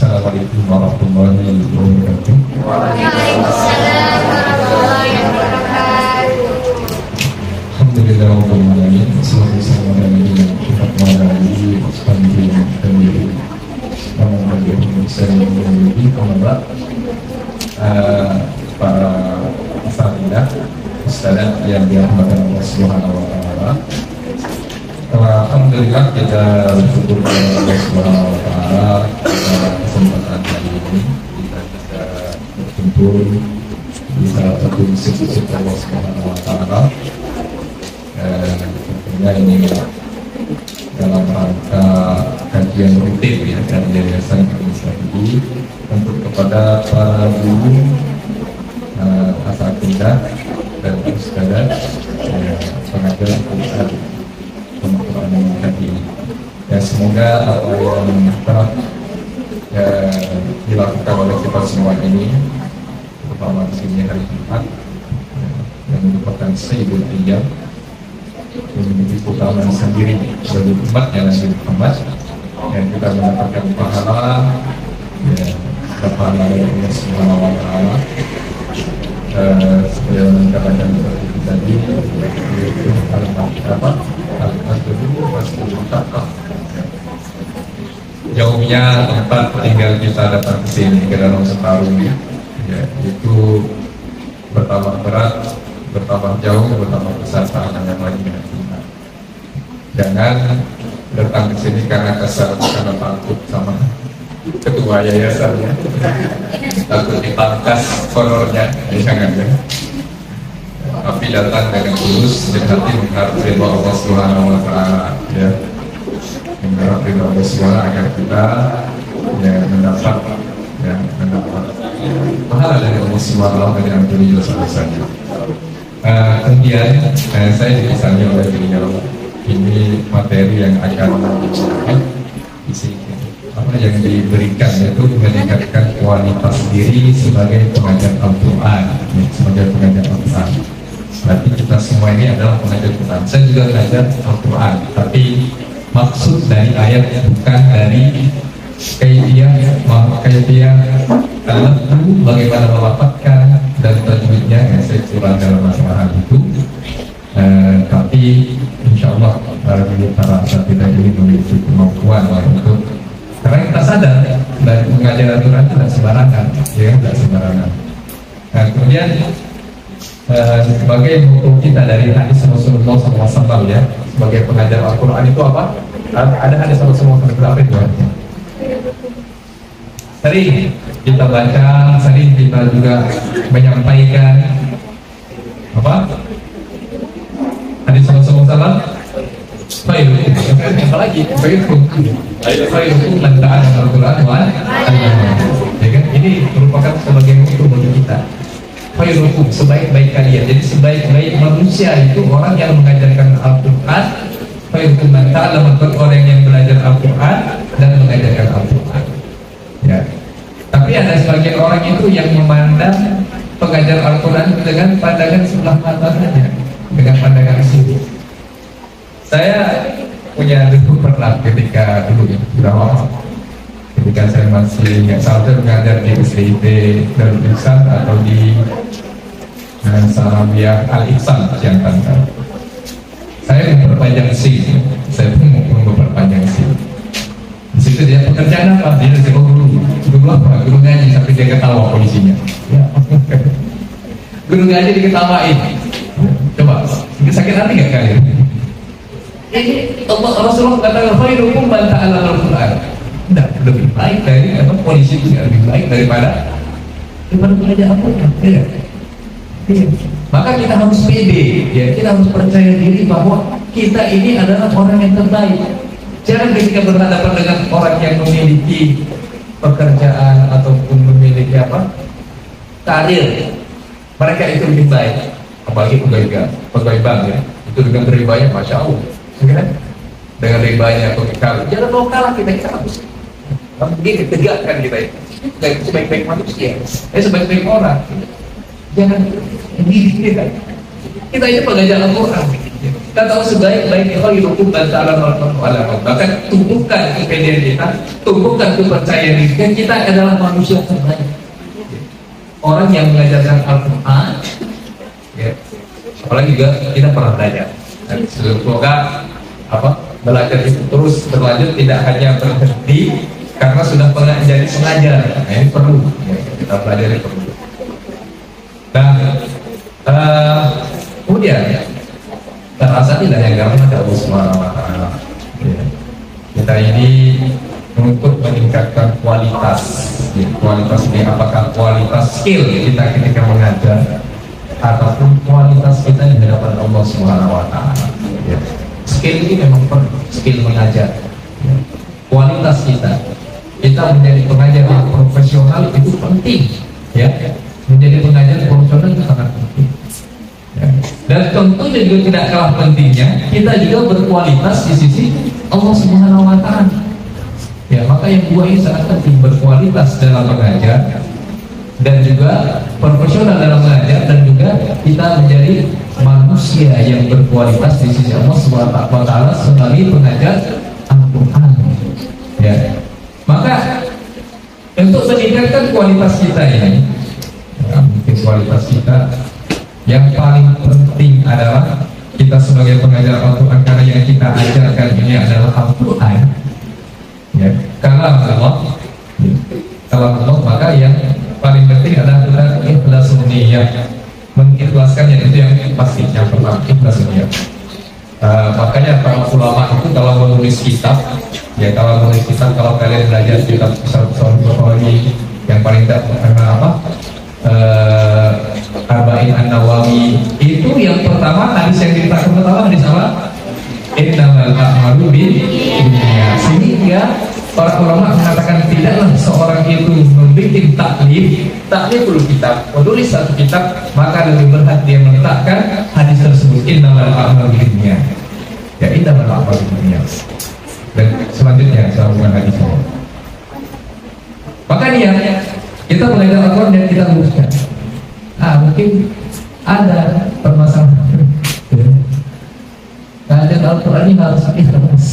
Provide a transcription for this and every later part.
Assalamualaikum warahmatullahi wabarakatuh. Waalaikumsalam warahmatullahi wabarakatuh. Alhamdulillah rabbil alamin. Assalamualaikum warahmatullahi wabarakatuh. Para asatidzah, ustadzah yang dirahmati Allah Subhanahu wa taala. Alhamdulillah kita bersyukur kepada Allah Subhanahu wa taala kesempatan hari ini kita bisa berkumpul di salah satu masjid Allah Subhanahu wa taala. Tentunya ini dalam rangka kajian rutin ya dari Yayasan Al-Mustaqim untuk kepada para guru asatidzah dan ustadzah pengajar Al-Quran ini. Ya, semoga apa yang telah dilakukan oleh kita semua ini, terutama di sini hari Jumat, yang merupakan Sayyidul Ayyam, yang menjadi keutamaan sendiri bagi umat yang Nabi Muhammad, yang kita mendapatkan pahala, pahala dari Allah Subhanahu wa taala. Seperti yang dikatakan tadi, yaitu jauhnya tempat tinggal kita datang ke sini ke dalam setahun ya, itu bertambah berat, bertambah jauh, bertambah besar tantangan yang lagi dengan kita. Jangan datang ke sini karena kesal, karena takut sama ketua yayasannya, takut dipangkas honornya, jangan ya. Tapi datang dengan tulus dan hati mengharap ridha Allah Subhanahu wa taala ya. Mengharap ridha Allah Subhanahu agar kita mendapat pahala dari Allah Subhanahu dengan beliau saja. Kemudian saya dipesannya oleh beliau ini materi yang akan isi apa yang diberikan yaitu meningkatkan kualitas diri sebagai pengajar Al-Quran, sebagai pengajar Al-Quran. Berarti kita semua ini adalah pengajar Al-Quran. Saya juga pengajar Al-Quran, tapi maksud dari ayat bukan dari kaifiyah bagaimana melafadzkan dan tajwidnya, saya kurang dalam masalah itu. Tapi insya Allah para asatidzah ini memiliki kemampuan untuk, karena kita sadar dan mengajar Al-Quran itu tidak sembarangan, ya tidak sembarangan. Nah, kemudian sebagai buku kita dari hadis Rasulullah SAW ya, sebagai pengajar Al-Quran itu apa? Ada hadis Rasulullah berapa itu? Sering kita baca, sering kita juga menyampaikan apa? Hadis Rasulullah SAW. Apalagi Khairukum man ta'allama al-Qur'an wa 'allamahu. Ya kan? Ini merupakan sebagai mutu bagi kita. Khairukum, sebaik-baik kalian. Jadi sebaik-baik manusia itu orang yang mengajarkan Al-Qur'an. Khairukum man ta'allama al-Qur'an, orang yang belajar Al-Qur'an dan mengajarkan Al-Qur'an. Ya. Tapi ada sebagian orang itu yang memandang pengajar Al-Qur'an dengan pandangan sebelah mata saja, dengan pandangan sudut. Saya punya dulu pernah ketika dulu ya, sudah lama, ketika saya masih saya mengajar di SDIT Darul Ihsan atau di Salamiah Al-Ihsan Jakarta. Saya memperpanjang SIM, saya pun mau memperpanjang SIM. Di situ dia pekerjaan apa? Dia sebagai guru apa? Guru ngaji, sampai dia ketawa polisinya. Ya. Guru ngaji diketawain. Coba, sakit hati nggak kalian? Ini Rasulullah katakan khairukum man ta'allama al-Qur'an. Tidak, lebih baik dari polisi itu lebih baik daripada belajar Al-Qur'an. Ya. Maka kita harus pede, ya, kita harus percaya diri bahwa kita ini adalah orang yang terbaik. Jangan ketika berhadapan dengan orang yang memiliki pekerjaan ataupun memiliki karir, mereka itu lebih baik. Apalagi pegawai bank ya, itu dengan ribanya masya Allah. Kan? Dengan ribanya atau kalau jangan mau kalah, kita harus begini tegakkan kita ya, sebaik-baik manusia, sebaik-baik orang. Jangan gini kan? Kita ini pengajar Al-Quran, Kita tahu sebaik-baik kalau hidup dan ta'ala maut. Bahkan tumbuhkan kepedean kita, tumbuhkan kepercayaan diri kita adalah manusia terbaik. Orang yang mengajarkan Al-Quran, ya. Apalagi juga kita pernah belajar. Dan semoga belajar itu terus berlanjut, tidak hanya berhenti karena sudah pernah jadi pengajar. Nah, ini perlu, ya, kita belajar itu perlu. Nah, kemudian terasa tidak yang gampang Allah Subhanahu wa Ta'ala. Ya. Kita ini untuk meningkatkan kualitas, ya, kualitas ini apakah kualitas skill kita ketika mengajar ataupun kualitas kita di hadapan Allah Subhanahu wa Ta'ala. Ya. Skill ini memang perlu, skill mengajar. Ya. Kualitas kita menjadi pengajar yang profesional itu penting, ya. Menjadi pengajar profesional itu sangat penting. Ya. Dan tentunya juga tidak kalah pentingnya kita juga berkualitas di sisi Allah Subhanahu wa Ta'ala. Ya, maka yang dua ini sangat penting, berkualitas dalam mengajar dan juga profesional dalam mengajar, dan juga kita menjadi manusia yang berkualitas di sisi Allah Subhanahu wa Ta'ala sebagai pengajar Al-Quran. Ya. Maka untuk meningkatkan kualitas kita ini, mungkin kualitas kita yang paling penting adalah kita sebagai pengajar Al-Quran, karena yang kita ajarkan ini adalah Al-Quran, ya, kalam Allah, maka yang paling penting adalah kita ikhlasun niyah, mengikhlaskannya, itu yang pasti, yang pertama ikhlasun niyah. Makanya para ulama itu kalau menulis kitab, ya, kalau menulis kitab, kalau kalian belajar kitab Bukhari yang paling apa, Arba'in An-Nawawi, itu yang pertama hadis yang diletakkan pertama hadis apa? Innamal a'malu binniyat. Sehingga para ulama mengatakan tidaklah seorang itu membuat taklif dulu kitab, menulis satu kitab, maka lebih berhak dia meletakkan hadis tersebut innamal a'malu binniyat. Ya, innamal a'malu binniyat. Dan selanjutnya sambungan hadisnya. Maka dia kita mengajar Al-Quran dan kita luruskan. Mungkin ada permasalahan. Ngajar Al-Quran ini harus ikhlas.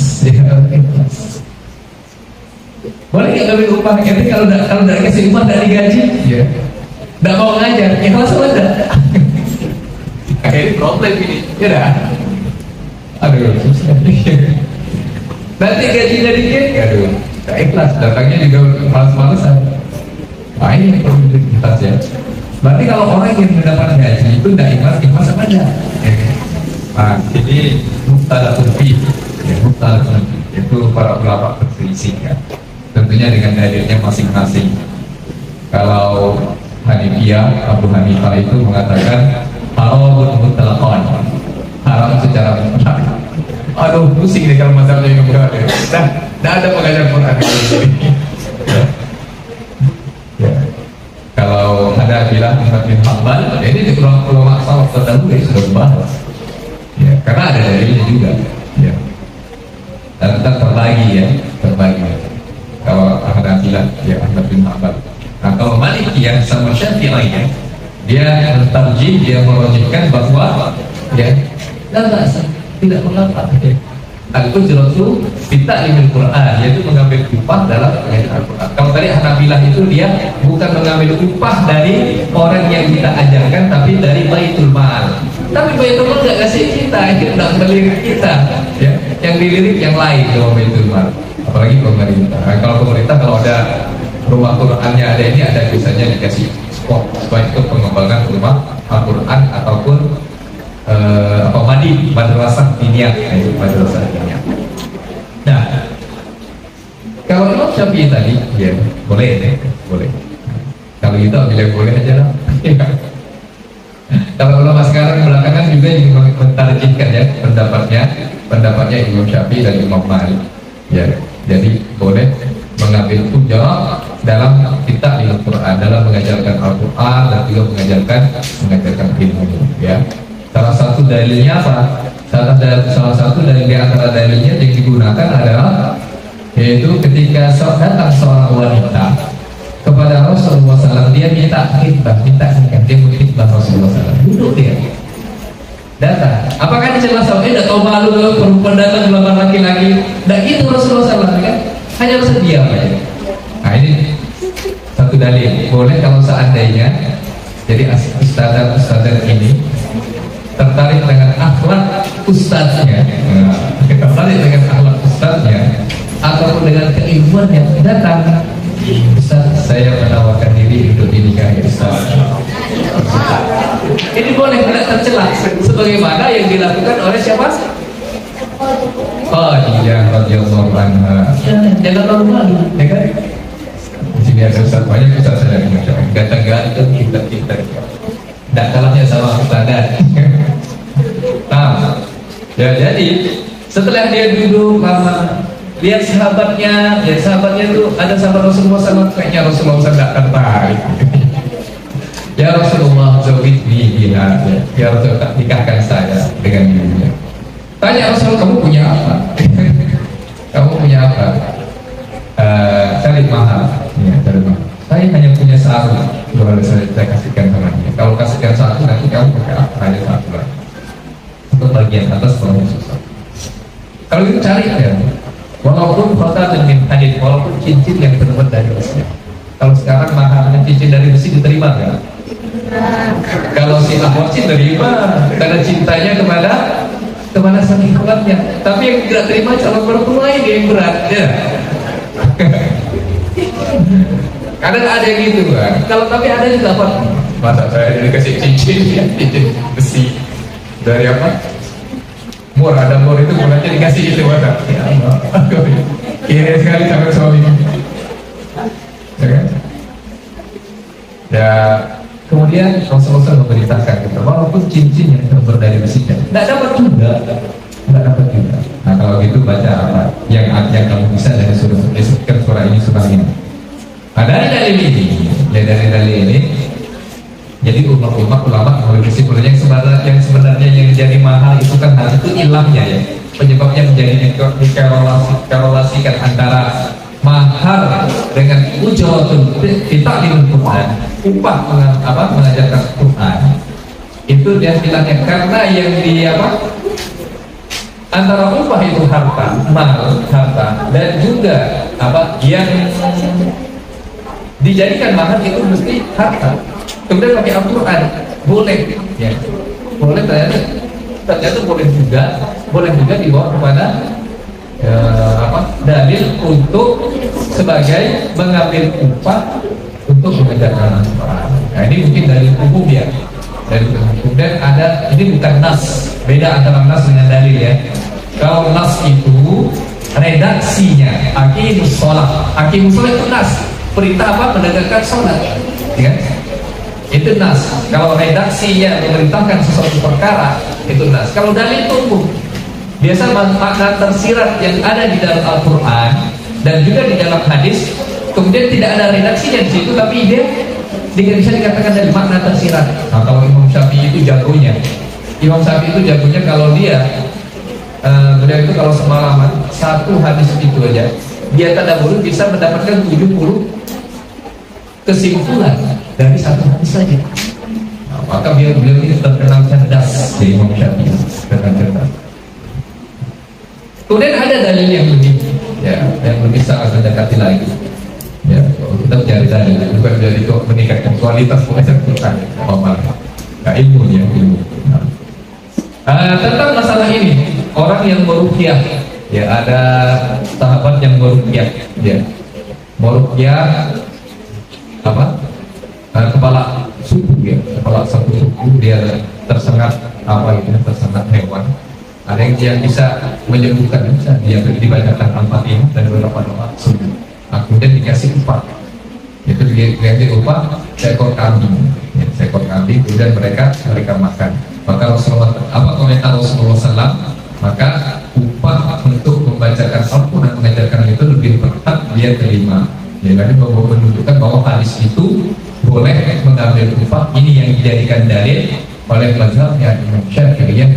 Boleh nggak lebih upah? Tapi kalau tidak kasih upah dari gaji, ya, tidak mau ngajar, ikhlas ada. Ini problem ini, ya dah. Aduh, susah. Nanti gajinya dikit, aduh, tak ikhlas. Datangnya juga malas-malasan. Nah, ini yang perlu ikhlas, ya. Berarti kalau orang yang mendapat gaji itu tidak ikhlas apa aja? Nah, ini mubtada fi, ya, mubtada itu para ulama berselisih, ya. Tentunya dengan dalilnya masing-masing. Kalau Hanifiyah, Abu Hanifah itu mengatakan haram mutlaqan, haram secara mutlak. Aduh, pusing nih kalau masalahnya yang berat, ya. Tidak ada pengajar Quran di sini. Ya. Kalau ada bilang Ahmad bin Hanbal, ya, ini di ulama salaf terdahulu sudah membahas. Ya, karena ada dalilnya juga. Ya. Dan tetap terbagi. Kalau Hanafilah, ya, Ahmad bin Hanbal. Nah, kalau Malikiyah sama Syafi'iyah, ya, dia mentarjih, dia merojihkan bahwa, ya, tidak mengapa. Al-Ujratu fi ta'limil Quran, yaitu mengambil upah dalam pengajaran Al-Quran. Kalau tadi Hanafilah itu dia bukan mengambil upah dari orang yang kita ajarkan, tapi dari Baitul Mal. Tapi Baitul Mal nggak kasih kita nggak melirik kita, ya. Yang dilirik yang lain sama Baitul Mal. Apalagi pemerintah. Nah, kalau pemerintah, kalau ada rumah Qurannya ada ini, ada biasanya dikasih spot supaya itu pengembangan rumah Al-Quran ataupun madrasah diniyah, itu madrasah diniyah. Nah, kalau Imam Syafi'i tadi, ya boleh. Kalau itu bilang boleh aja lah. Kalau ulama sekarang belakangan juga yang mentarjihkan, ya, pendapatnya Imam Syafi'i dan Imam Malik. Ya, jadi boleh mengambil hujah dalam kita di Al-Quran, dalam mengajarkan Al-Quran dan juga mengajarkan ilmu, ya. Salah satu dalilnya apa? Salah satu dari antara dalilnya yang digunakan adalah, yaitu ketika datang seorang wanita kepada Rasulullah SAW, dia minta nikah, dia berkhidbah Rasulullah SAW. Duduk dia. Datang. Apakah dicela sama tidak tahu malu kalau perempuan datang melamar laki-laki? Nah itu Rasulullah SAW kan hanya harus diam aja. Nah ini satu dalil. Boleh kalau seandainya jadi ustadzah ini tertarik dengan akhlak ustadznya, tertarik dengan akhlak ustadznya, ataupun dengan keilmuan yang datang. Ustaz, saya menawarkan diri untuk dinikahi Ustaz. Ini boleh tidak tercela, sebagaimana yang dilakukan oleh siapa? Khadijah radhiyallahu anha. Jangan malu-malu, ya kan? Di sini ada Ustaz banyak, Ustaz saya ganteng-ganteng, pintar-pintar. Tidak kalahnya sama Ustaz. Nah, ya jadi setelah dia duduk lama, lihat sahabatnya tuh ada sahabat Rasulullah SAW, kayaknya Rasulullah SAW tidak tertarik. Ya Rasulullah, zawidni bila, ya Rasulullah nikahkan saya dengan dirinya. Tanya Rasul, kamu punya apa? Kamu punya apa? Cari mahal. Ya, cari mahal. Saya hanya punya sarung, boleh saya kasihkan sama dia. Kalau kasihkan satu, nanti kamu pakai apa? Hanya satu lagi. Untuk bagian atas kalau susah. Kalau itu cari ya. Walaupun kota dengan hadid, walaupun cincin yang terbuat dari besi. Kalau sekarang mahalnya cincin dari besi diterima nggak? Kalau si Ahmad sih terima karena cintanya kemana sang ikhwatnya. Tapi yang tidak terima calon mertua lain yang berat ya. Kadang ada yang gitu kan. Kalau tapi ada juga apa? Masa saya dikasih cincin besi dari apa? Ada mur itu mulanya dikasih itu masa. Ya Allah, kira sekali sama suami. Ya kan? Ya, kemudian Rasulullah memberitakan kita, walaupun cincin yang terbuat dari besi, tidak dapat juga. Nah kalau gitu baca apa yang kamu bisa dari surah ini, surah ini. Nah dari dalil ini, jadi ulama memiliki kesimpulan yang sebenarnya yang jadi mahal itu kan hal itu ilahnya ya, penyebabnya menjadi dikorelasikan antara mahar dengan ujratul ta'limul Quran, upah mengajarkan Quran. Itu dia bilangnya karena yang antara upah itu harta dan juga yang dijadikan mahar itu mesti harta. Kemudian pakai Al-Quran boleh, ya boleh ternyata boleh juga dibawa kepada dalil untuk sebagai mengambil upah untuk mengajarkan Al-Quran. Nah ini mungkin dalil umum ya, dalil umum. Dan ada, ini bukan nas, beda antara nas dengan dalil ya. Kalau nas itu redaksinya aqimus sholat itu nas, perintah menegakkan sholat, ya kan? Itu nas. Kalau redaksinya memerintahkan sesuatu perkara, itu nas. Kalau dalil itu umum. Biasa makna tersirat yang ada di dalam Al-Quran dan juga di dalam hadis, kemudian tidak ada redaksinya di situ, tapi dia bisa dikatakan dari makna tersirat. Nah, kalau Imam Syafi'i itu jagonya. Kalau beliau itu kalau semalaman satu hadis itu aja, dia tadabbur bisa mendapatkan 70 kesimpulan dari satu hadis saja. Nah, maka beliau ini terkenal cerdas, jadi Imam Syafi'i terkenal cerdas. Kemudian ada dalil yang lebih sangat mendekati lagi. Ya, kita cari dalil, bukan dari meningkatkan kualitas pengajar Quran, ilmunya. Tentang masalah ini, orang yang meruqyah, ya ada sahabat yang meruqyah, ya meruqyah kepala suku kepala satu suku dia tersengat tersengat hewan. Ada yang bisa menyembuhkan, bisa dia dibacakan Al-Fatihah dan beberapa doa subuh. Kemudian dikasih upah, itu dikasih upah seekor kambing, kemudian mereka makan. Maka Rasulullah komentar Rasulullah SAW, maka upah untuk membacakan Al-Quran dan mengajarkan itu lebih berat dia terima. Ya, ini menunjukkan bahwa hadis itu boleh mengambil upah. Ini yang dijadikan dalil oleh mazhabnya Imam Syafi'iyah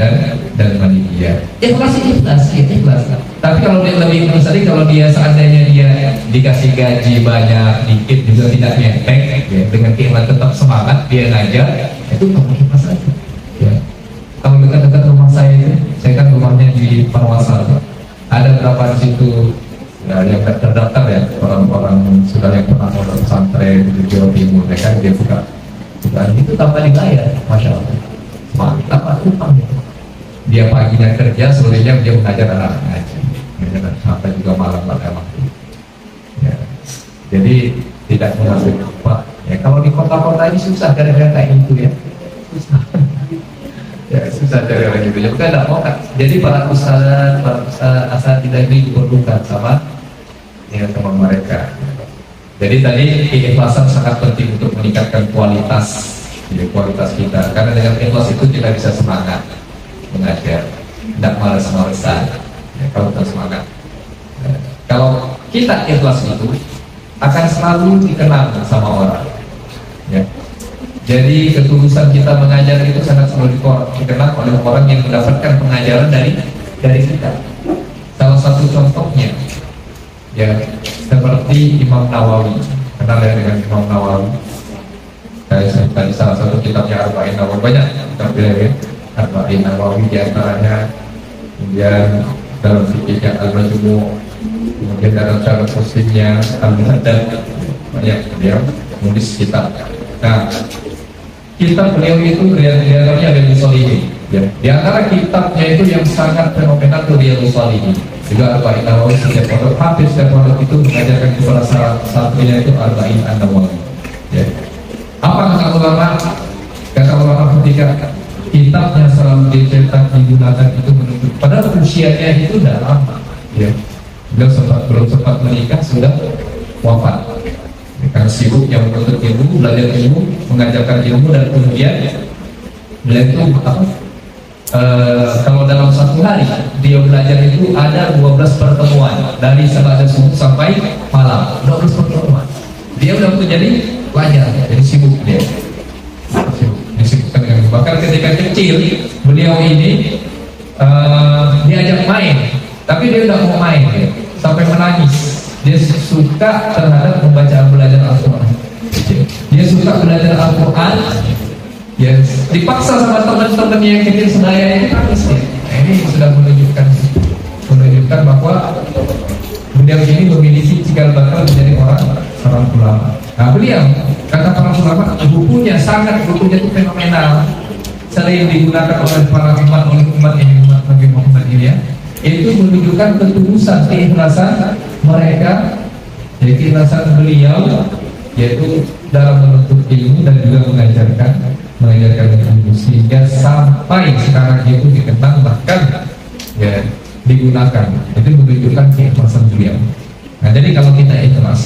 dan Malikiyah. Ikhlas. Tapi kalau dia lebih misalnya kalau dia seandainya dia dikasih gaji banyak dikit juga tidak nyenteng, ya, dengan keikhlas tetap semangat dia ngajar, itu kamu ikhlas saja. Ya. Kalau kalau dekat-dekat rumah saya itu, saya kan rumahnya di Panwasal, ada berapa di situ ya, yang terdaftar ya, orang-orang sudah yang pernah pondok pesantren di Jawa Timur, mereka dia buka itu tanpa dibayar, masya Allah, mantap aku gitu. Dia paginya kerja, sorenya dia mengajar anak ngaji, sampai juga malam waktu. Ya. Jadi tidak mengambil upah. Ya, kalau di kota-kota ini susah gara-gara kayak itu ya, susah. Ya susah cari orang gitu. Ya bukan tidak mau kan. Jadi para usaha asal tidak ini diperlukan sama ya sama mereka. Jadi tadi keikhlasan sangat penting untuk meningkatkan kualitas ya, kualitas kita. Karena dengan ikhlas itu kita bisa semangat mengajar, tidak malas-malasan. Ya, kalau kita semangat. Ya, kalau kita ikhlas itu akan selalu dikenal sama orang. Ya. Jadi ketulusan kita mengajar itu sangat selalu dikenal oleh orang yang mendapatkan pengajaran dari kita. Salah satu contohnya, ya seperti Imam Nawawi. Kenal ya dengan Imam Nawawi? Saya tadi salah satu kitabnya Arba'in Nawawi, banyak kitab ya. Arba'in Nawawi diantaranya, kemudian dalam fikihnya Al-Majmu', kemudian dalam cara muslimnya Al-Muhaddad, banyak beliau menulis kitab. Nah, kitab beliau itu diantaranya Riyadhus Shalihin. Ya. Di antara kitabnya itu yang sangat fenomenal itu Riyadhus Shalihin. Juga Arba'in Nawawi setiap pondok, hampir setiap pondok itu mengajarkan kepada satunya itu Arba'in Nawawi. Ya. Apa kata ulama? Kata ulama ketika kitabnya selalu dicetak digunakan itu menunjuk padahal usianya itu sudah lama. Ya. Beliau belum sempat menikah sudah wafat. Karena sibuknya menuntut ilmu, belajar ilmu, mengajarkan ilmu, dan kemudian beliau itu kalau dalam satu hari dia belajar itu ada 12 pertemuan dari setelah subuh sampai malam, 12 pertemuan. Dia udah menjadi pelajar, jadi sibuk dia. Disibukkan dengan itu. Bahkan ketika kecil beliau ini diajak main, tapi dia udah mau main ya, sampai menangis. Dia suka terhadap belajar Al-Quran. Dia suka belajar Al-Quran. Ya, dipaksa sama teman-teman yang kecil sebaya ini nangis ya. Nah, ini sudah menunjukkan bahwa beliau ini memiliki cikal bakal menjadi seorang ulama. Nah, beliau kata para ulama bukunya itu fenomenal. Sering digunakan oleh para umat ini, umat Nabi Muhammad ini ya. Itu menunjukkan ketulusan, keikhlasan mereka, jadi keikhlasan beliau yaitu dalam menuntut ilmu dan juga mengajarkan ilmu, sehingga sampai sekarang itu dikenal bahkan ya digunakan. Itu menunjukkan keikhlasan beliau. Nah, jadi kalau kita ikhlas,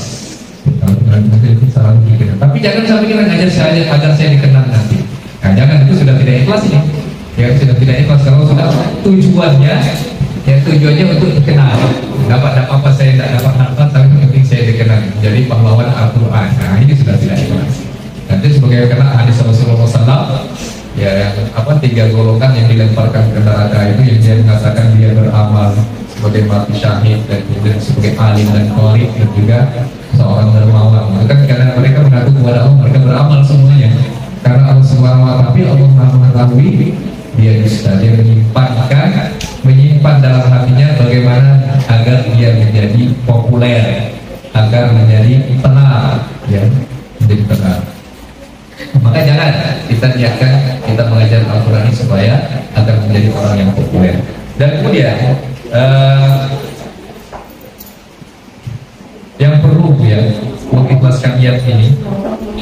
itu salah dikenal. Tapi jangan sampai kita ngajar saya agar saya dikenal nanti. Nah, jangan, itu sudah tidak ikhlas ini. Ya sudah tidak ikhlas kalau sudah tujuannya untuk dikenal. Dapat apa saya tidak dapat harta, tapi penting saya dikenal. Jadi pahlawan Al-Quran. Nah, ini sudah tidak ikhlas. Nanti sebagai kena hadis Rasulullah SAW, ya yang 3 golongan yang dilemparkan ke neraka itu, yang dia mengatakan dia beramal sebagai mati syahid, dan kemudian sebagai alim dan qari, dan juga seorang dermawan. Itu kan karena mereka mengaku kepada Allah, mereka beramal semuanya. Karena Allah SWT, tapi Allah mengetahui dia bisa, dia menyimpan dalam hatinya bagaimana agar dia menjadi populer, agar menjadi tenar, ya, menjadi tenar. Maka jangan kita niatkan kita mengajar Al-Quran ini supaya agar menjadi orang yang populer. Dan kemudian yang perlu ya mengikhlaskan niat ini,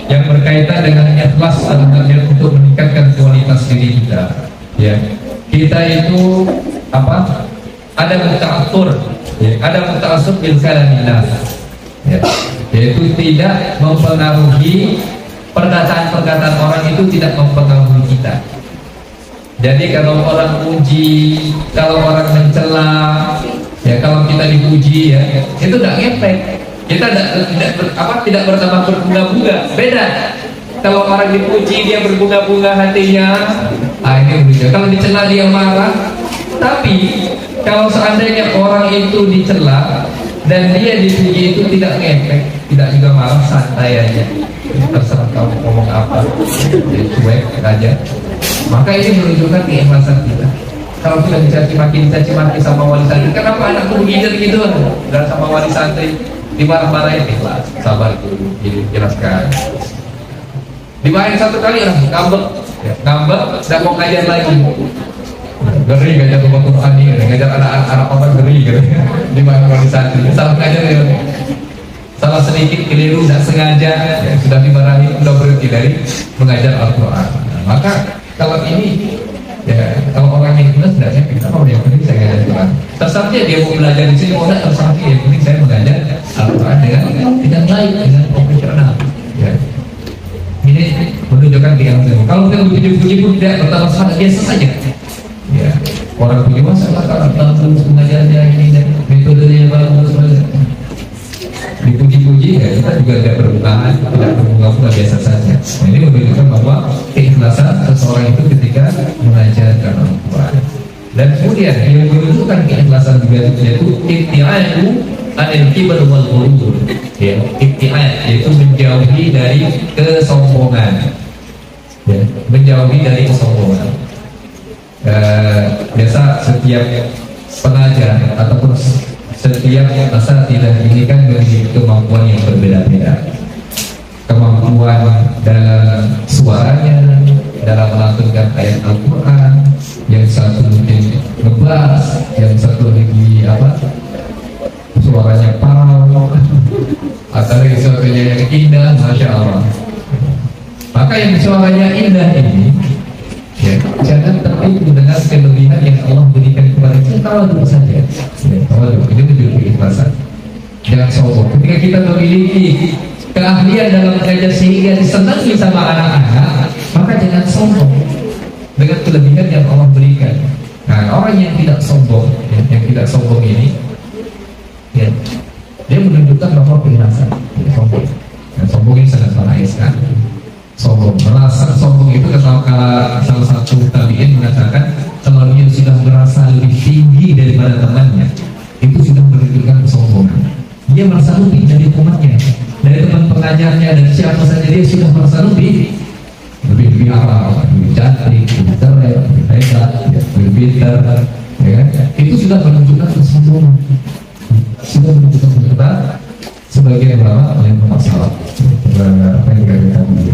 yang berkaitan dengan ikhlas adalah niat untuk meningkatkan kualitas diri kita. Ya, kita itu ada muta'assur, ya, ada muta'assur bil kalamillah, ya, yaitu tidak mempengaruhi perkataan-perkataan orang, itu tidak mempengaruhi kita. Jadi kalau orang puji, kalau orang mencela, ya kalau kita dipuji ya, itu tidak ngefek. Kita tidak bertambah berbunga-bunga. Beda. Kalau orang dipuji dia berbunga-bunga hatinya, ini berbeda. Kalau dicela dia marah. Tapi kalau seandainya orang itu dicela dan dia dipuji, itu tidak ngefek, tidak juga marah, santai aja. Terserah kamu ngomong apa, ya, cuek aja. Maka ini menunjukkan keikhlasan kita. Kalau kita dicaci maki sama wali santri, kenapa anakku begini gitu? Dan sama wali santri dimarah-marahin, ikhlas, sabar dulu, jelaskan. Dimarahin satu kali orang ngambek, dan mau ngajar lagi. Ngeri ngajar rumah Quran ini, ngajar anak-anak orang ngeri gitu. Dimarahin wali santri, salah ngajar ya. Salah sedikit keliru dan sengaja ya, sudah dimarahi, sudah berhenti dari mengajar Al-Quran. Nah, maka kalau ini ya, kalau orang yang ikhlas tidak saya kenapa yang penting saya ngajar Al-Quran. Terserahnya dia mau belajar di sini, mau tidak terserah dia. Yang penting saya mengajar Al-Quran dengan baik, dengan profesional. Ya. Ini menunjukkan keikhlasan. Kalau kita puji-puji pun tidak bertambah semangat, biasa saja. Ya, orang puji masalah kalau bagus mengajarnya ini dan metodenya bagus. Dipuji-puji ya kita juga tidak berhubungan, tidak berbunga-bunga, biasa saja. Nah, ini menunjukkan bahwa keikhlasan seseorang itu ketika mengajarkan Al-Quran. Dan kemudian yang menunjukkan keikhlasan juga yaitu ibtiadu anil kibr wal ghurur. Ya, ibtiad yaitu menjauhi dari kesombongan. Ya, menjauhi dari kesombongan. Biasa setiap pengajar ataupun setiap masa tidak ini kan memiliki kemampuan yang berbeda-beda, kemampuan dalam suaranya, dalam melantunkan ayat Al-Quran, yang satu mungkin ngebas, yang satu lagi suaranya parau, atau yang satunya yang indah, Masya Allah. Maka yang suaranya indah ini ya, jangan tertipu dengan kelebihan yang Allah berikan kepada kita. Tawadhu saja. Tawadhu itu menjadi keikhlasan. Jangan sombong. Ketika kita memiliki keahlian dalam mengajar sehingga disenangi sama anak-anak, maka jangan sombong dengan kelebihan yang Allah berikan. Nah, orang yang tidak sombong, yang tidak sombong ini, ya, dia menunjukkan bahwa keikhlasan. Sombong. Dan sombong ini sangat bahaya sekali. Sombong, merasa sombong itu kalau salah satu tabi'in mengatakan kalau dia sudah merasa lebih tinggi daripada temannya, itu sudah menunjukkan kesombongan. Dia merasa lebih dari umatnya, dari teman pengajarnya, dan siapa saja dia sudah merasa lebih awal, lebih cantik, lebih keren, lebih hebat, lebih pintar, ya kan? Itu sudah menunjukkan kesombongan. Sudah menunjukkan kesombongan. Sebagian ulama yang bermasalah apa yang dikatakan tadi.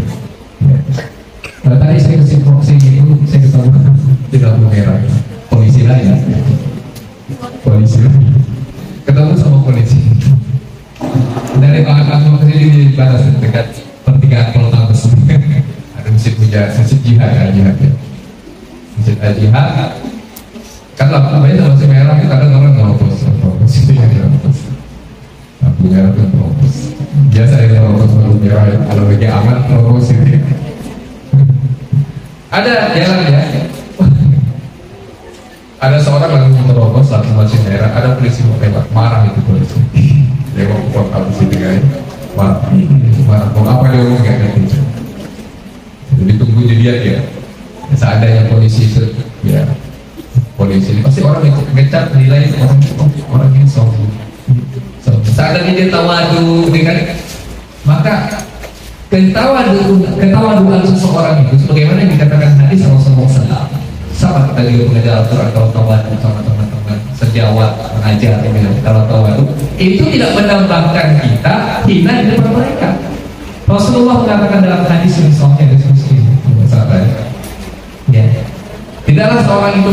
Tadi saya kasih proxy itu, saya ketemu di lampu merah polisi lain, ketemu sama polisi dari Bangka ke sini di batas dekat pertigaan Kolotang tersebut ada masjid jihad ya. Masjid jihad kan lampu merah itu kadang orang ngerobos itu yang ngerobos lampu merah itu ngerobos biasa yang ngerobos lampu merah kalau lagi aman ngerobos itu. Ada jalan ya, ada seorang lagi menerobos lampu masjid merah, ada polisi mau lewat, marah itu polisi. Dia mau buat apa sih dengan marah, mau apa dia ngomong kayak gitu. Jadi tunggu jadian ya. Seandainya polisi itu, ya polisi pasti orang itu ngecap nilai orang ini sombong. Seandainya dia tawadu, kan? Maka ketawaduan seseorang itu sebagaimana yang dikatakan hadis Rasulullah SAW. Sama kita juga mengajar Al-Quran kalau tawadu sama teman-teman sejawat mengajar kalau tawadu itu tidak menambahkan kita hina di depan mereka. Rasulullah mengatakan dalam hadis misalnya ya, tidaklah seorang itu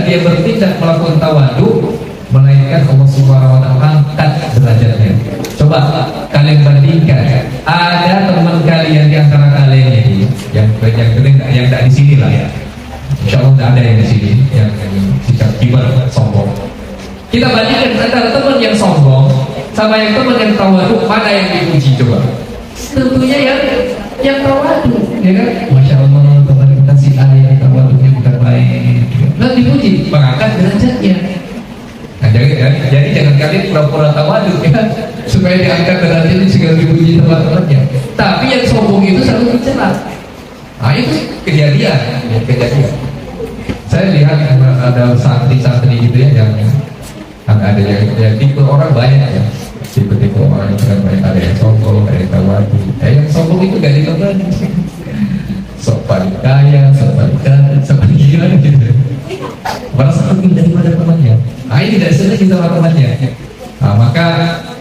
dia bertindak melakukan tawadu melainkan Allah Subhanahu wa Ta'ala angkat derajatnya. Coba kalian bandingkan, ada teman kalian di antara kalian ini yang tidak di sini lah ya. Insya Allah tidak ada yang di sini yang sikap kibar sombong. Kita bandingkan antara teman yang sombong sama yang teman yang tawadu, mana yang dipuji coba? Tentunya yang tawadu, ya kan? Masya Allah teman kita si A yang tawadunya bukan baik, nah dipuji, mengangkat derajatnya. Nah, jadi jangan kalian pura-pura tawadu ya, supaya diangkat derajatnya segala dipuji teman-temannya. Tapi yang sombong itu selalu dicela. Nah itu kejadian. Saya lihat ada santri-santri gitu ya yang ada yang tipe orang banyak ya, tipe-tipe orang yang banyak, ada yang sombong, ada yang tawadu. Yang sombong itu gak dikembali. Sok paling kaya, sok paling merasa lebih daripada temannya. Nah, ini tidak senang kita sama temannya. Nah, maka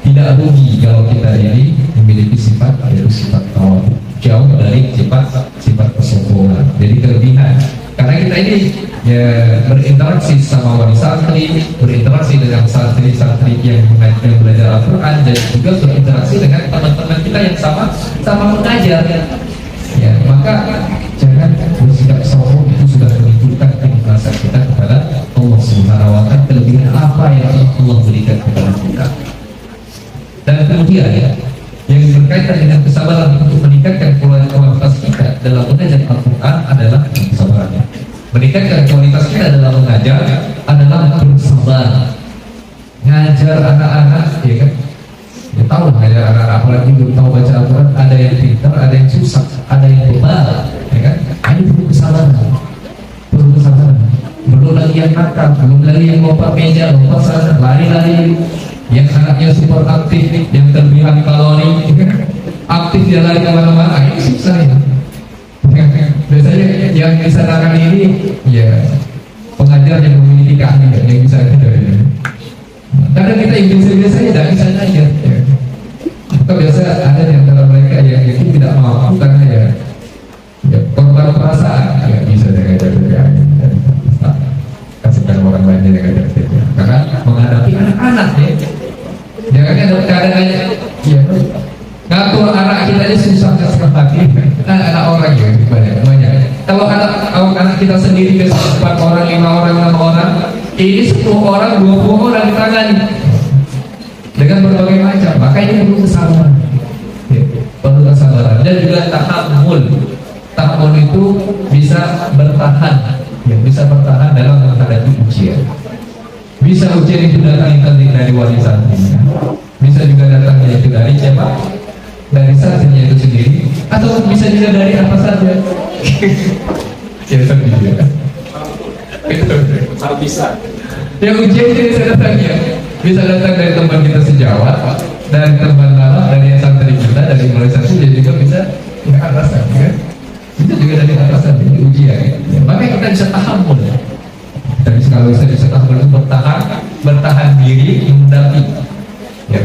tidak rugi kalau kita ini memiliki sifat, yaitu sifat tawadu, jauh dari sifat kesombongan. Jadi kelebihan. Karena kita ini ya berinteraksi sama wali santri, berinteraksi dengan santri-santri yang belajar Al-Quran, dan juga berinteraksi dengan teman-teman kita yang sama mengajar. Ya, maka jangan bersikap sombong, itu sudah menunjukkan keikhlasan kita kepada Allah Subhanahu wa Ta'ala, kelebihan apa yang Allah berikan kepada kita. Dan kemudian ya, yang berkaitan dengan kesabaran untuk meningkatkan kualitas kita dalam mengajar Al-Quran adalah kesabarannya. Meningkatkan kualitas kita dalam mengajar adalah bersabar. Ngajar anak-anak, ya kan? Ya tahu ngajar anak-anak, apalagi belum tahu baca Al-Quran, ada yang pintar, ada yang susah, ada yang bebal, ya kan? Ini perlu kesabaran, belum lagi yang nakal, belum lagi yang lompat meja, lompat sana, lari-lari, yang anaknya super aktif, yang kelebihan kalori, aktif dia lari kemana-mana, ini susah ya. Biasanya yang bisa nakal ini, ya pengajar yang memiliki keahlian, yang bisa ngajar. Kadang kita yang biasa-biasa tidak bisa ngajar. Ya. Maka biasa ada di antara mereka yang itu tidak mampu karena ya korban perasaan, ya bisa ngajar juga. Kasihkan orang lain yang ngajar saja. Karena menghadapi anak-anak ya. Jangan ada kadang-kadang ya ngatur anak kita ini susah sekali. Anak orang ya banyak. Kalau anak kita sendiri bisa 4 orang, 5 orang, 6 orang, ini 10 orang, 20 orang ditangani dengan berbagai macam. Maka ini perlu kesabaran, ya, perlu kesabaran dan juga tahammul. Tahammul itu bisa bertahan, ya, bisa bertahan dalam menghadapi ujian. Bisa ujian itu datang dari wali santrinya, bisa juga datang itu dari siapa? Dari santrinya itu sendiri, atau bisa juga dari apa saja. Ya sendiri ya. Itu bisa. Yang ujian itu bisa datangnya, bisa datang dari teman kita sejawat, dari teman lama, dari yang santri kita, dari mulai santri, dan juga bisa ke atasan, kan? Bisa juga dari atasan, ini ujian. Ya, maka kita bisa tahammul. Dan kalau bisa tahammul itu bertahan diri,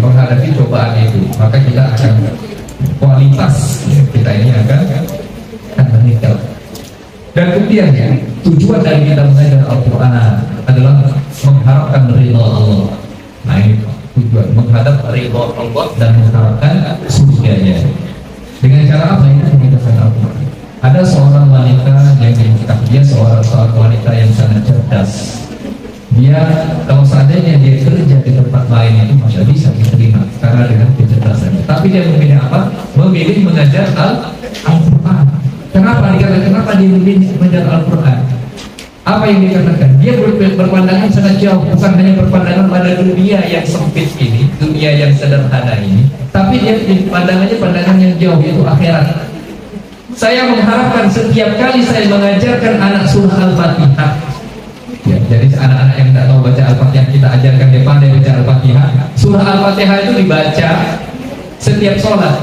menghadapi cobaan itu, maka kita akan kualitas ya, kita ini akan meningkat. Dan kemudian ya, tujuan dari kita mengajar Al-Quran adalah mengharapkan ridha Allah. Nah ini tujuan, menghadap ridha Allah dan mengharapkan surganya. Dengan cara apa ini? Mengajarkan Al-Quran. Ada seorang wanita yang dinikah, dia seorang wanita yang sangat cerdas. Dia kalau seandainya dia kerja di tempat lain itu masih bisa diterima karena dengan kecerdasannya. Tapi dia memilih apa? Memilih mengajar Al-Quran. Kenapa dia memilih mengajar Al-Quran? Apa yang dikatakan? Dia berpandangan sangat jauh, bukan hanya berpandangan pada dunia yang sempit ini, dunia yang sederhana ini, tapi dia pandangan yang jauh, yaitu akhirat. Saya mengharapkan setiap kali saya mengajarkan anak surah Al-Fatihah, ya, jadi anak-anak yang tidak tahu baca Al-Fatihah, kita ajarkan dia pandai baca Al-Fatihah. Surah Al-Fatihah itu dibaca setiap sholat.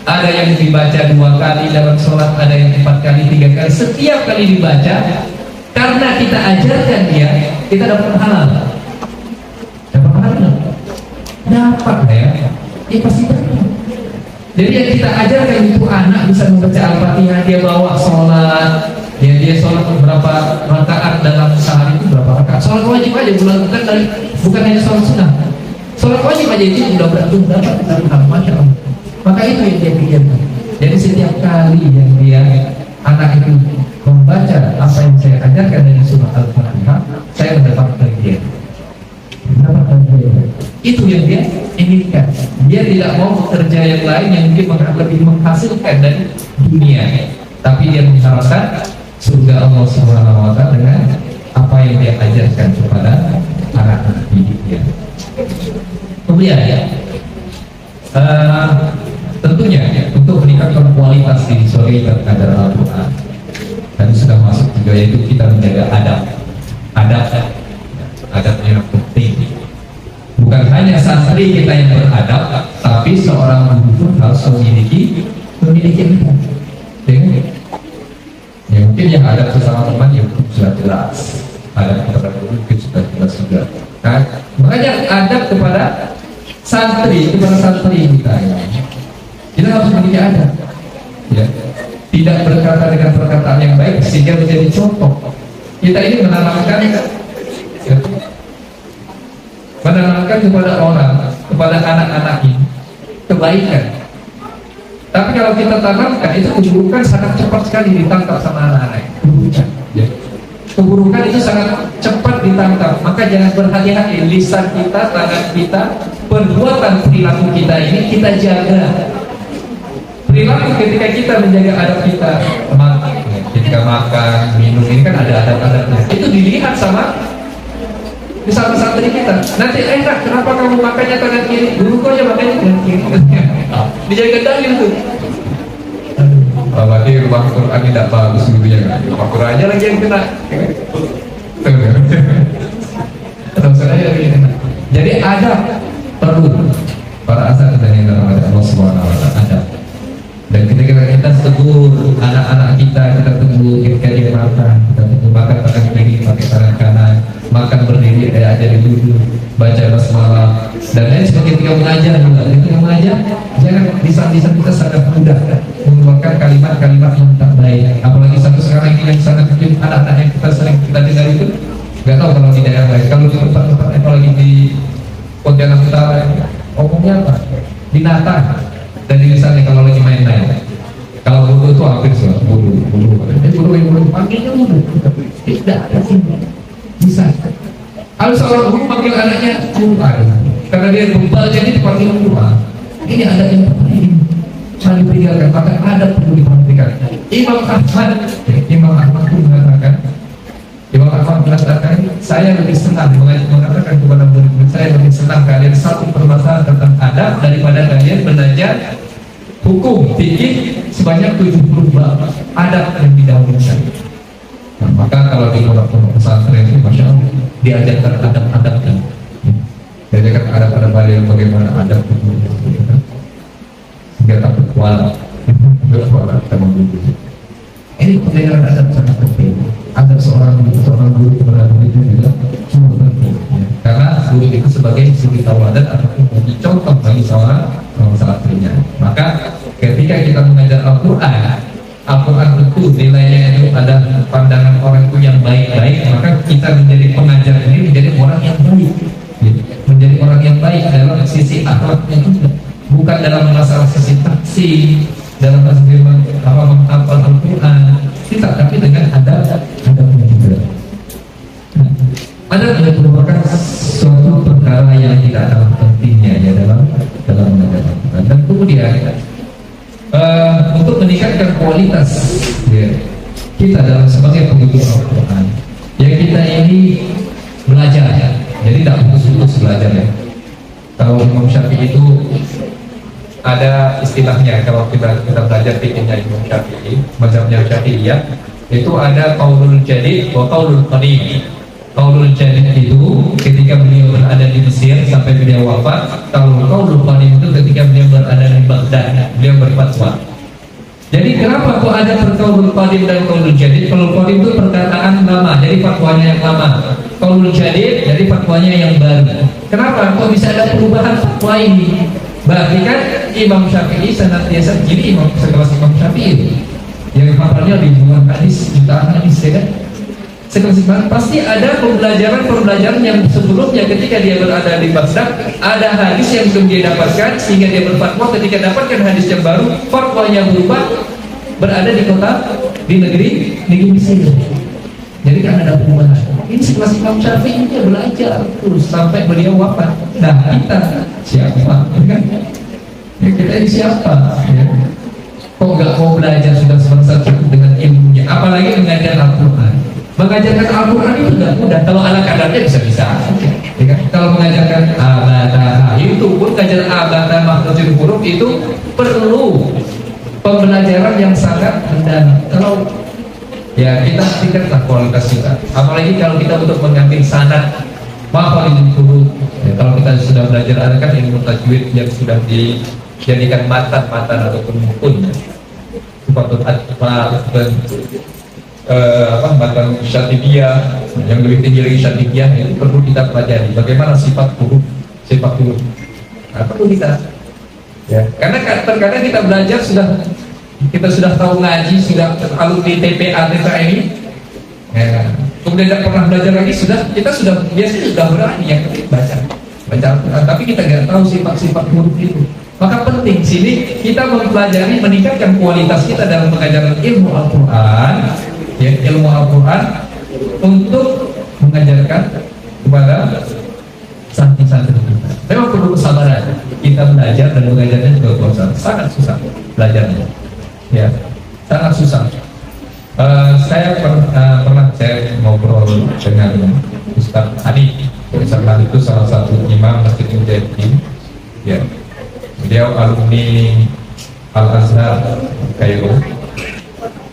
Ada yang dibaca 2 kali dalam sholat, ada yang 4 kali, 3 kali. Setiap kali dibaca, karena kita ajarkan dia, kita dapat pahala. Dapat pahala? Dapat ya? Ya pasti dapat. Jadi yang kita ajarkan itu anak bisa membaca Al-Fatihah, dia bawa sholat. Ya, dia sholat berapa rakaat dalam sehari itu berapa rakaat? Sholat wajib aja bukan hanya sholat sunnah. Sholat wajib aja itu udah dapat Masya Allah. Maka itu yang dia pikirkan. Jadi setiap kali yang dia anak itu membaca apa yang saya ajarkan dari surah Al-Fatihah, saya mendapat bagian. Itu yang dia inginkan. Dia tidak mau bekerja yang lain yang mungkin lebih menghasilkan dari dunia, tapi dia mengharapkan surga Allah Subhanahu wa Ta'ala dengan apa yang dia ajarkan kepada anak-anak didiknya. Kemudian tentunya untuk meningkatkan kualitas di sore terhadap Al-Quran, tadi sudah masuk juga, yaitu kita menjaga adab yang penting. Bukan hanya santri kita yang beradab, tapi seorang guru pun harus memiliki adab. Ya mungkin yang adab sesama teman ya sudah jelas, adab kepada guru Nah, mengajar adab kepada santri kita ya. Kita harus memiliki adab ya. Tidak berkata dengan perkataan yang baik sehingga menjadi contoh. Kita ini menanamkan ya, kepada orang, kepada anak-anak ini kebaikan. Tapi kalau kita tanamkan itu keburukan sangat cepat sekali ditangkap sama anak-anak. Keburukan itu sangat cepat ditangkap. Maka jangan berhati-hati, lisan kita, tangan kita, perbuatan perilaku kita ini kita jaga. Perilaku ketika kita menjaga adab kita, ketika makan, minum ini kan ada adab-adabnya. Itu dilihat sama santri kita. Nanti enak, kenapa kamu makannya tangan kiri? Guru kau aja makannya tangan kiri. Dijaga dalil tuh. Berarti rumah Quran tidak bagus gurunya kan? Rumah Quran aja lagi yang kena. Atau saya lagi kena. Jadi adab perlu para asal kita yang dalam Allah Subhanahu Wa Taala adab. Dan ketika kita tegur anak-anak kita tegur ketika dia makan, kita tegur makan tangan kiri, pakai tangan kanan, makan berdiri, ajar duduk, baca basmalah, dan lain sebagainya. Ketika mengajar juga, ketika mengajar jangan lisan-lisan kita sangat mudah mengeluarkan kalimat-kalimat yang tak baik. Apalagi satu sekarang ini yang sangat mungkin anak-anak yang kita sering kita dengar itu, nggak tahu kalau di daerah lain. Kalau di tempat-tempat apalagi di Pontianak Utara, omongnya apa? Binatang. Dan di misalnya kalau lagi main-main, kalau bodoh itu hampir semua bodoh, panggilnya bodoh, tidak ada sih bisa. Kalau seorang guru panggil anaknya Quran, karena dia bebal jadi dipanggil Quran, ini ada yang penting saling tinggalkan, maka ada perlu diperhatikan. Imam Ahmad pun mengatakan, saya lebih senang mengatakan kepada murid-murid saya, lebih senang kalian satu permasalahan tentang adab daripada kalian belajar hukum fikih sebanyak 70 bab adab yang didahulukan. Nah, maka kalau di pondok pesantren ini, masya Allah, diajarkan adab-adabnya, diajarkan adab-adab bagaimana adab itu, sehingga tak berkuala sama guru. Ini pelajaran adab sangat penting. Adab seorang guru kepada murid itu juga sangat penting, ya. Karena guru itu sebagai suri tauladan ataupun menjadi contoh bagi seorang santrinya. Maka ketika kita mengajar Al-Quran itu nilainya itu ada pandangan orang itu yang baik-baik, maka kita menjadi pengajar ini menjadi orang yang baik, ya. Menjadi orang yang baik dalam sisi akhlaknya juga, bukan dalam masalah sisi taksi, dalam masalah menghafal Al-Quran kita, tapi dengan adabnya juga. Adab merupakan suatu perkara yang tidak kalah pentingnya ya dalam mengajar Al-Quran. Dan kemudian untuk meningkatkan kualitas ya, kita dalam sebagai penguji Al-Quran, ya kita ini belajar ya. Jadi tidak putus-putus belajar ya. Kalau Imam Syafi'i itu ada istilahnya, kalau kita belajar fikihnya Imam Syafi'i, mazhabnya Syafi'iyah, itu ada qaulul jadid wa qaulul qadim. Qaulul jadid itu ketika beliau berada di Mesir sampai beliau wafat. Kalau qaulul qadim itu ketika beliau berada di Baghdad, beliau berfatwa. Jadi kenapa kok ada qaulul qadim dan qaulul jadid? Qaulul qadim itu perkataan lama, jadi fatwanya yang lama. Qaulul jadid jadi fatwanya yang baru. Kenapa kok bisa ada perubahan fatwa ini? Berarti kan Imam Syafi'i senantiasa jadi imam sekelas Imam Syafi'i yang hafalnya ribuan hadis, jutaan hadis, ya kan? Sekelas pasti ada pembelajaran yang sebelumnya ketika dia berada di Baghdad ada hadis yang belum dia dapatkan sehingga dia berfatwa. Ketika dapatkan hadis yang baru, fatwanya berubah, berada di kota di negeri Mesir. Jadi kan ada perubahan. Ini sekelas Imam Syafi'i dia belajar terus sampai beliau wafat. Nah kita siapa? Kan? Ya, kita ini siapa? Ya. Kok nggak mau belajar sudah semasa cukup dengan ilmunya? Apalagi mengajar Al-Quran. Mengajarkan Al-Quran itu tidak mudah. Kalau ala kadarnya bisa-bisa. Ya kan? Kalau mengajarkan abada itu pun mengajar abada makhrajul huruf itu perlu pembelajaran yang sangat mendalam. Kalau ya kita tingkatlah kualitas kita. Apalagi kalau kita untuk mengambil sanad makhrajul huruf. Ya, kalau kita sudah belajar ada kan ilmu tajwid yang sudah dijadikan matan ataupun mutun. Sifatul atma dan matan syatibiyah, yang lebih tinggi lagi syatibiyah, itu perlu kita pelajari bagaimana sifat huruf. Nah, perlu kita, ya, karena terkadang kita belajar kita sudah tahu ngaji, sudah alumni TPA TPI, ya, kemudian tidak pernah belajar lagi, kita sudah biasanya sudah berani yang baca Al-Quran, tapi kita nggak tahu sifat-sifat huruf itu. Maka penting sini kita mempelajari, meningkatkan kualitas kita dalam pengajaran ilmu Al-Quran, ya, ilmu Al-Quran untuk mengajarkan kepada santri-santri kita. Memang perlu kesabaran. Kita belajar dan mengajarnya juga sangat susah belajarnya, ya, sangat susah. Saya pernah ngobrol dengan Ustaz Adi. Ustaz Adi itu salah satu imam Masjid Mujahidin, ya. Beliau alumni Al-Azhar Kairo.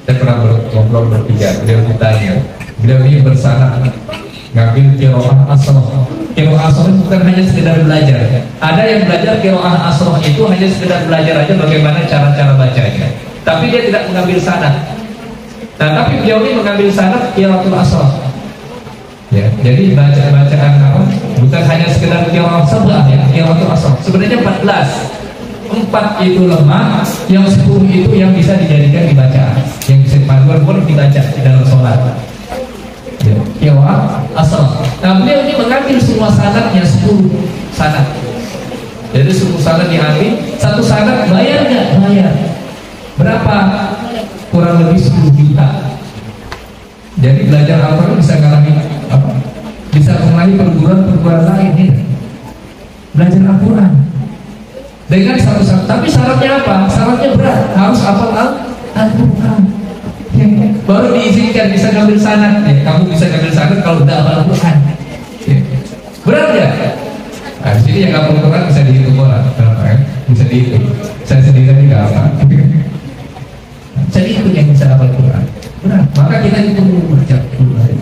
Saya pernah ngobrol bertiga. Beliau ditanya, beliau ini bersanad ngambil qiraah asroh. Qiraah asroh bukan hanya sekedar belajar. Ada yang belajar qiraah asroh itu hanya sekedar belajar aja bagaimana cara-cara bacanya, tapi dia tidak mengambil sanad. Nah, tapi beliau ini mengambil sanad qiraatul asroh. Ya, jadi bacaan apa? Bukan hanya sekedar qiraah sabah, ya, qiraatul asroh. Sebenarnya 14. 4 itu lemah, yang 10 itu yang bisa dijadikan dibaca, yang bisa dipaduan pun dibaca dalam sholat. Qiraah asroh. Nah, beliau ini mengambil semua sanadnya 10 sanad. Jadi 10 sanad diambil, satu sanad bayar nggak? Bayar. Berapa? Kurang lebih 10 juta. Jadi belajar Al-Quran bisa ngalahi apa? Bisa ngalahi perguruan lain ya. Belajar Al-Quran dengan satu-satu. Tapi syaratnya apa? Syaratnya berat. Harus hafal Al-Quran. Ya, baru diizinkan bisa ngambil sanad. Ya, kamu bisa ngambil sanad kalau udah hafal Al-Quran. Ya. Berat ya? Nah, di sini yang hafal Al-Quran bisa dihitung orang, bisa dihitung. Saya sendiri tidak apa. Jadi itu yang bisa hafal Quran. Benar. Maka kita itu perlu belajar,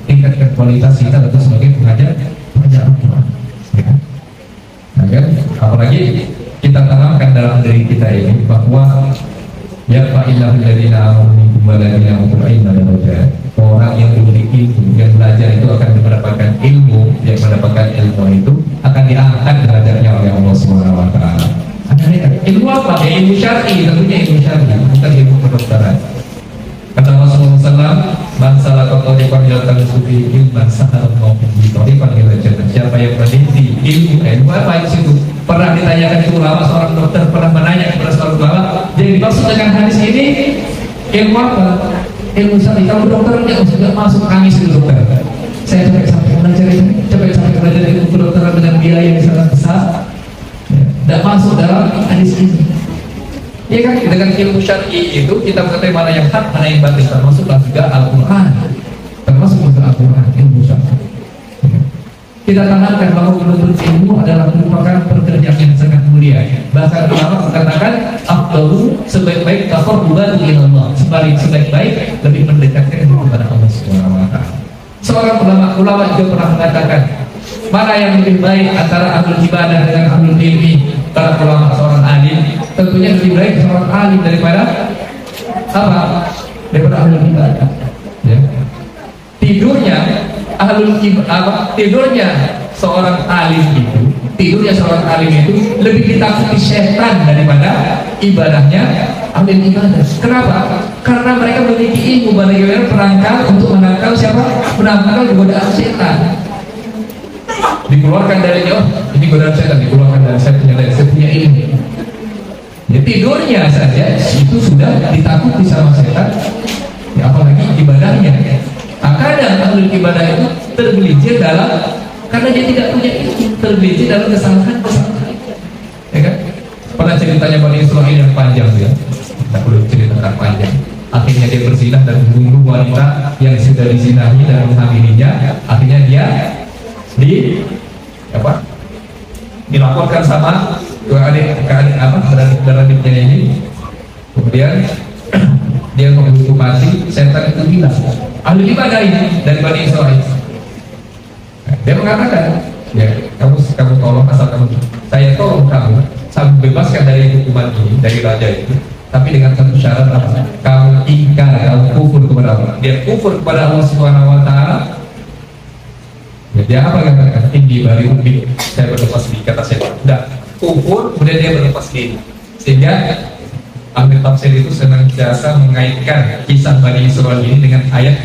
tingkatkan kualitas kita untuk sebagai pengajar Al-Quran. Ya. Nah, kan? Apalagi kita tanamkan dalam diri kita ini bahwa ya fa'ilahul ladzina amanu minkum walladzina utul ilma darajat. Orang yang memiliki ilmu, yang belajar itu akan mendapatkan ilmu, yang mendapatkan ilmu itu akan diangkat derajatnya oleh Allah Subhanahu wa taala. Ilmu apa? Ya, ilmu syar'i, tentunya ilmu syar'i, bukan ilmu kedokteran. Kata Rasulullah SAW, man salaka thariqan yaltamisu fihi ilman sahala Allahu bihi thariqan ila jannah. Siapa yang meniti ilmu apa itu? Pernah ditanyakan ke ulama, seorang dokter pernah menanya kepada seorang ulama, jadi dimaksud dengan hadis ini ilmu apa? Ilmu syar'i. Kalau dokter nggak masuk nangis ke dokter. Saya coba sampai belajar ini, coba sampai belajar ilmu kedokteran dengan biaya yang sangat besar. Tidak masuk dalam hadis ini. Ya kan, dengan ilmu syar'i itu kita mengetahui mana yang hak, mana yang batil, termasuklah juga Al-Quran, termasuk juga Al-Quran, ilmu syar'i. Kita tanamkan bahwa menuntut ilmu adalah merupakan pekerjaan yang sangat mulia. Bahkan ulama mengatakan afdalu, sebaik-baik taqarruban ila Allah, sebaik-baik lebih mendekatkan diri kepada Allah Subhanahu wa taala. Seorang ulama juga pernah mengatakan, mana yang lebih baik antara ahlul ibadah dengan ahlul ilmi? Para ulama seorang alim, tentunya lebih baik seorang alim daripada apa? Daripada ahlul ibadah. Ya. Tidurnya seorang alim itu lebih ditakuti setan daripada ibadahnya alim ibadah. Kenapa? Karena mereka memiliki ilmu bagaimana perangkat untuk menangkal siapa? Menangkal godaan setan. Dikeluarkan dari jauh, ini godaan setan, dikeluarkan dari saya punya ilmu. Ya, tidurnya saja itu sudah ditakuti sama setan, ya, apalagi ibadahnya. Nah, kadang ahli ibadah itu tergelincir karena dia tidak punya ilmu, tergelincir dalam kesalahan-kesalahan. Ya kan? Pernah ceritanya Bani Israil yang panjang ya, tidak perlu cerita tentang panjang. Akhirnya dia berzinah dan membunuh wanita yang sudah dizinahi dan menghamilinya. Akhirnya dia dilaporkan sama beradiknya ini. Kemudian dia menghukum mati. Setan itu bilang, ahli ibadah ini dari Bani Israil. Dia mengatakan, ya kamu tolong, asal saya tolong kamu, saya bebaskan dari hukuman ini, dari raja itu. tapi dengan satu syarat apa? Kamu ingkar, kamu kufur kepada Allah. Dia kufur kepada Allah Subhanahu Wa Taala. Ya, dia apa katakan? Ini bari ummi, saya berlepas diri, kata saya. Udah kufur, kemudian dia berlepas diri. Sehingga ahli tafsir itu senantiasa mengaitkan kisah Bani Israil ini dengan ayat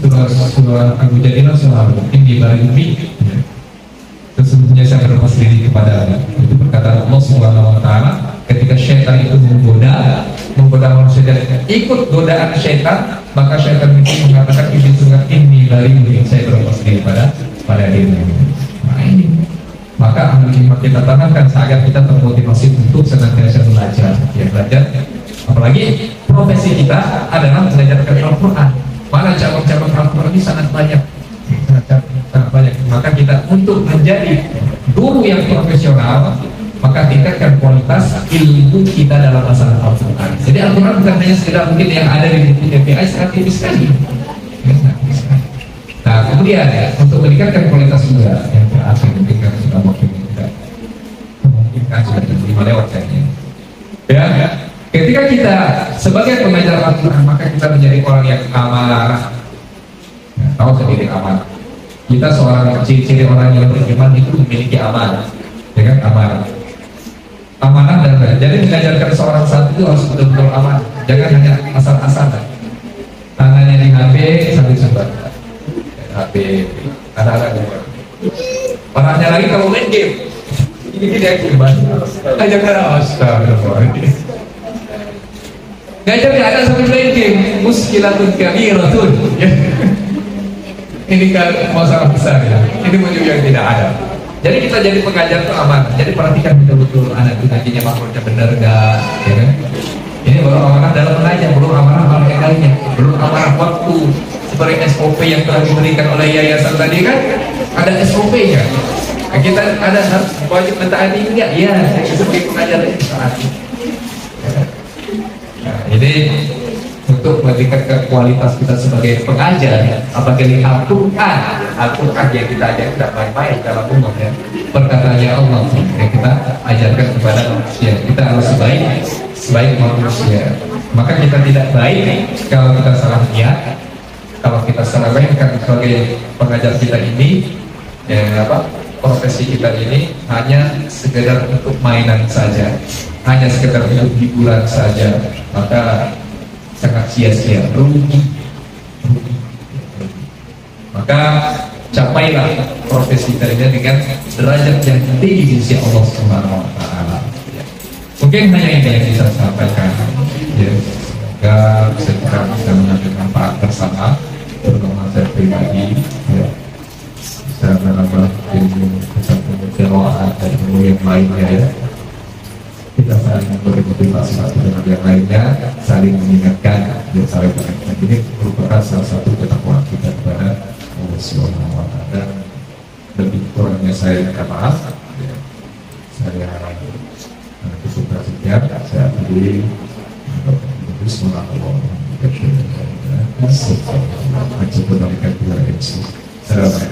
surah Al-Mujadilah, surah Ini bari ummi. Sesungguhnya saya berlepas diri kepada Allah. Itu perkataan Allah Subhanahu Wa Taala. Ketika syaitan itu menggoda manusia dan ikut godaan syaitan, maka syaitan itu mengatakan ini dari saya berlepas diri pada diri. Nah ini, maka kita tanamkan agar kita termotivasi untuk senantiasa belajar, ya belajar. Apalagi profesi kita adalah belajarkan Al-Quran. Mana cabang-cabang Al-Quran ini sangat banyak, sangat banyak. Maka kita untuk menjadi guru yang profesional, maka tingkatkan kualitas ilmu kita dalam masalah Al-Quran. Jadi Al-Quran bukan hanya sekedar mungkin yang ada di buku DPI, sangat tipis sekali. Nah kemudian ya, untuk meningkatkan kualitas juga yang terakhir ketika sudah waktu kita memungkinkan sudah terima lewat kayaknya. Ya, ketika kita sebagai pengajar Al-Quran, maka kita menjadi orang yang amanah. Ya, tahu sendiri amanah. Kita seorang ciri-ciri orang yang beriman itu memiliki amanah, ya kan, amanah dan baik. Jadi mengajarkan seorang santri itu harus betul-betul amanah. Jangan hanya asal-asalan. Tangannya di HP sambil sebat. HP, ada orangnya lagi kalau main game. Ini dia kibat. Ajarkan astagfirullah. Ngajarnya ada sambil main game. Muskilatun kabiratun. Ini kan masalah besar ya. Ini menuju yang tidak ada. Jadi kita jadi pengajar itu aman. Jadi perhatikan betul-betul anak itu ngajinya makhluknya benar enggak, ya kan? Ini baru amanah dalam mengajar, belum amanah materialnya, belum amanah waktu. Seperti SOP yang telah diberikan oleh yayasan tadi kan, ada SOP-nya. Nah, kita ada harus wajib mentaati enggak? Ya, saya sebagai pengajar ini taati. Nah, ini untuk meningkatkan kualitas kita sebagai pengajar, apalagi Al-Quran yang kita ajar tidak main-main dalam umum ya. Perkataannya Allah yang kita ajarkan kepada manusia, kita harus sebaik manusia. Maka kita tidak baik kalau kita salah niat, kalau kita salah bayangkan sebagai pengajar kita ini, ya profesi kita ini hanya sekedar untuk mainan saja, hanya sekedar untuk hiburan saja, maka sangat sia-sia, rugi. Maka capailah profesi kalian dengan derajat yang tinggi di sisi Allah Subhanahu Wa Taala. Mungkin hanya ini yang bisa saya sampaikan. Ya, semoga kita bisa mengambil manfaat bersama, terutama saya pribadi. Ya, bisa menambah ilmu, bisa menambah dan ilmu yang lainnya ya. Kita saling memberi motivasi satu dengan yang lainnya, saling mengingatkan dan saling mengingatkan. Ini merupakan salah satu ketakwaan kita kepada Allah Subhanahu Wa Taala. Lebih kurangnya saya minta maaf. Ya. Saya bersyukur sekian. Saya beri Bismillahirrahmanirrahim.